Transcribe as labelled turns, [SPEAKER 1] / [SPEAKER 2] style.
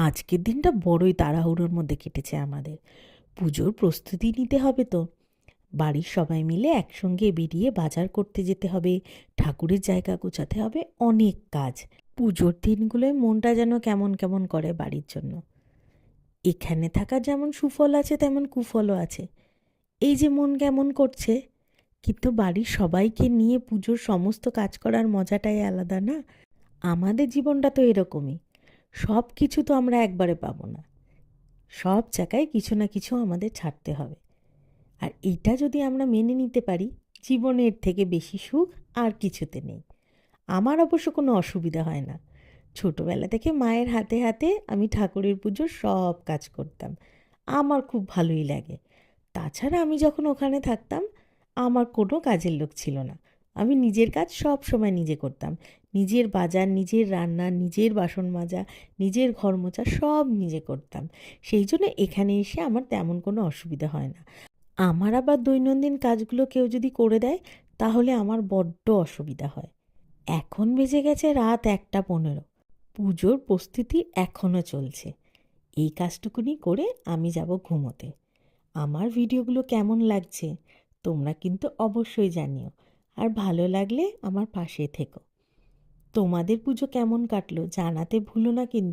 [SPEAKER 1] আজকের দিনটা বড়ই তাড়াহুড়োর মধ্যে কেটেছে আমাদের। পুজোর প্রস্তুতি নিতে হবে তো। বাড়ির সবাই মিলে একসঙ্গে বেরিয়ে বাজার করতে যেতে হবে, ঠাকুরের জায়গা গোছাতে হবে, অনেক কাজ। পুজোর দিনগুলোয় মনটা যেন কেমন কেমন করে বাড়ির জন্য। এখানে থাকার যেমন সুফল আছে তেমন কুফলও আছে। এই যে মন কেমন করছে, কিন্তু বাড়ির সবাইকে নিয়ে পুজোর সমস্ত কাজ করার মজাটাই আলাদা না? আমাদের জীবনটা তো এরকমই। সব কিছু তো আমরা একবারে পাবো না। সব জায়গায় কিছু না কিছু আমাদের ছাড়তে হবে। আর এইটা যদি আমরা মেনে নিতে পারি, জীবনের থেকে বেশি সুখ আর কিছুতে নেই। আমার অবশ্য কোনো অসুবিধা হয় না। ছোটবেলা থেকে মায়ের হাতে হাতে আমি ঠাকুরের পুজোর সব কাজ করতাম। আমার খুব ভালোই লাগে। তাছাড়া আমি যখন ওখানে থাকতাম, আমার কোনো কাজের লোক ছিল না। আমি নিজের কাজ সব সময় নিজে করতাম। নিজের বাজার, নিজের রান্না, নিজের বাসন মাজা, নিজের ঘর মোছা সব নিজে করতাম। সেই জন্য এখানে এসে আমার তেমন কোনো অসুবিধা হয় না। আমার আবার দৈনন্দিন কাজগুলো কেউ যদি করে দেয়, তাহলে আমার বড্ড অসুবিধা হয়। এখন বেজে গেছে রাত 1:15। পুজোর প্রস্তুতি এখনও চলছে। এই কাজটুকুনি করে আমি যাব ঘুমোতে। আমার ভিডিওগুলো কেমন লাগছে তোমরা কিন্তু অবশ্যই জানিও। আর ভালো লাগলে আমার পাশে থেকো। তোমাদের পুজো কেমন কাটলো জানাতে ভুলো না কিন্তু।